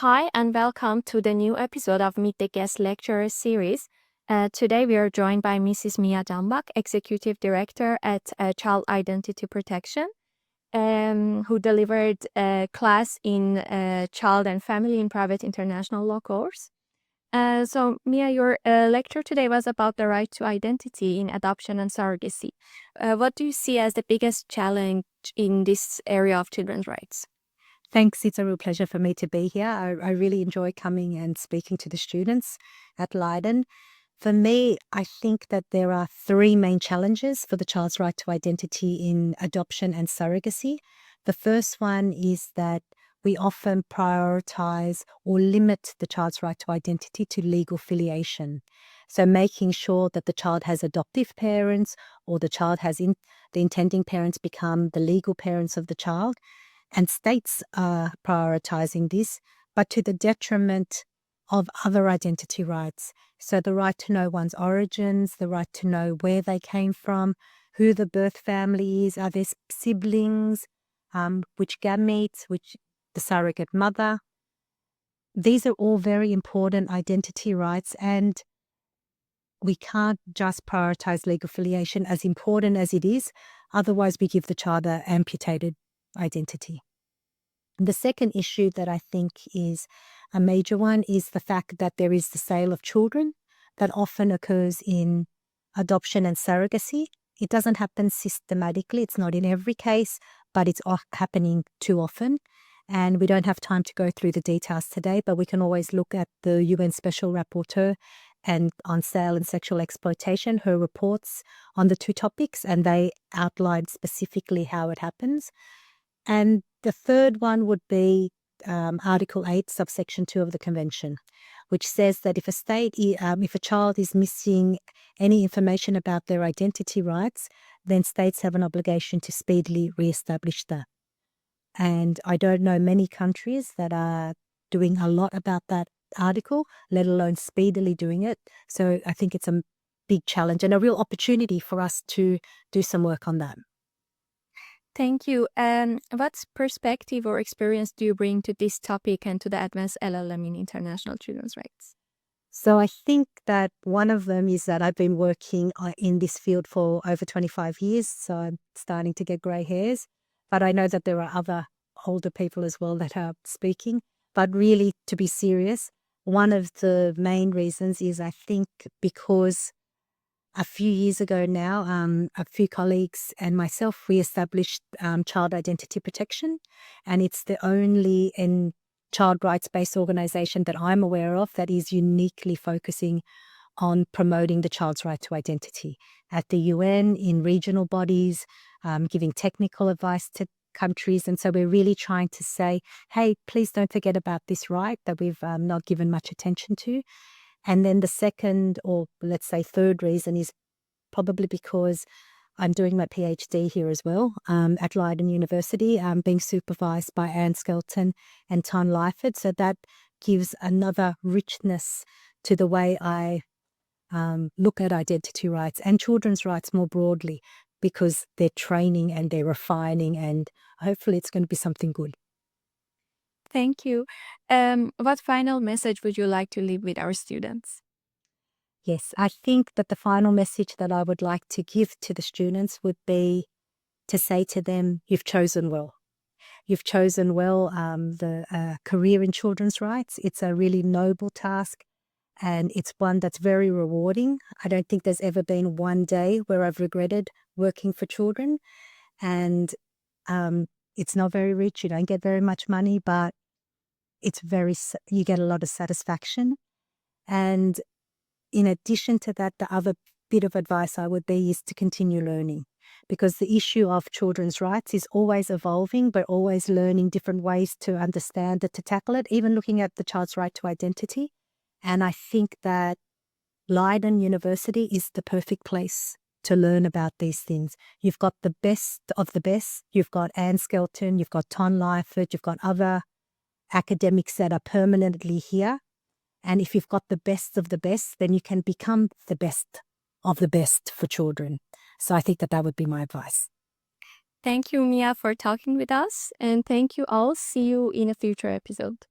Hi, and welcome to the new episode of Meet the Guest Lecturer series. Today, we are joined by Mrs. Mia Dambach, Executive Director at Child Identity Protection, who delivered a class in Child and Family in Private International Law course. So, Mia, your lecture today was about the right to identity in adoption and surrogacy. What do you see as the biggest challenge in this area of children's rights? Thanks. It's a real pleasure for me to be here. I really enjoy coming and speaking to the students at Leiden. For me, I think that there are three main challenges for the child's right to identity in adoption and surrogacy. The first one is that we often prioritize or limit the child's right to identity to legal filiation. So making sure that the child has adoptive parents or the child has the intending parents become the legal parents of the child. And states are prioritizing this, but to the detriment of other identity rights. So the right to know one's origins, the right to know where they came from, who the birth family is, are there siblings, which gametes, which the surrogate mother. These are all very important identity rights, and we can't just prioritize legal filiation, as important as it is. Otherwise, we give the child an amputated identity. The second issue that I think is a major one is the fact that there is the sale of children that often occurs in adoption and surrogacy. It doesn't happen systematically. It's not in every case, but it's happening too often. And we don't have time to go through the details today, but we can always look at the UN Special Rapporteur and on sale and sexual exploitation, her reports on the two topics, and they outline specifically how it happens. And the third one would be Article 8, subsection 2 of the Convention, which says that if a child is missing any information about their identity rights, then states have an obligation to speedily reestablish that. And I don't know many countries that are doing a lot about that article, let alone speedily doing it. So I think it's a big challenge and a real opportunity for us to do some work on that. Thank you. What perspective or experience do you bring to this topic and to the advanced LL.M in international children's rights? So I think that one of them is that I've been working in this field for over 25 years, so I'm starting to get grey hairs. But I know that there are other older people as well that are speaking. But really, to be serious, one of the main reasons is I think because a few years ago now, a few colleagues and myself, we established Child Identity Protection, and it's the only child rights-based organization that I'm aware of that is uniquely focusing on promoting the child's right to identity at the UN, in regional bodies, giving technical advice to countries. And so we're really trying to say, hey, please don't forget about this right that we've not given much attention to. And then the second, or let's say third reason, is probably because I'm doing my PhD here as well at Leiden University. I'm being supervised by Anne Skelton and Ton Lyford. So that gives another richness to the way I look at identity rights and children's rights more broadly, because they're training and they're refining, and hopefully it's going to be something good. Thank you. What final message would you like to leave with our students? Yes, I think that the final message that I would like to give to the students would be to say to them, you've chosen well. You've chosen well the career in children's rights. It's a really noble task, and it's one that's very rewarding. I don't think there's ever been one day where I've regretted working for children. And it's not very rich. You don't get very much money, but you get a lot of satisfaction. And in addition to that, the other bit of advice I would be is to continue learning, because the issue of children's rights is always evolving, but always learning different ways to understand it, to tackle it, even looking at the child's right to identity. And I think that Leiden University is the perfect place to learn about these things. You've got the best of the best. You've got Anne Skelton, you've got Ton Lyford, you've got other academics that are permanently here. And if you've got the best of the best, then you can become the best of the best for children. So I think that would be my advice. Thank you, Mia, for talking with us. And thank you all. See you in a future episode.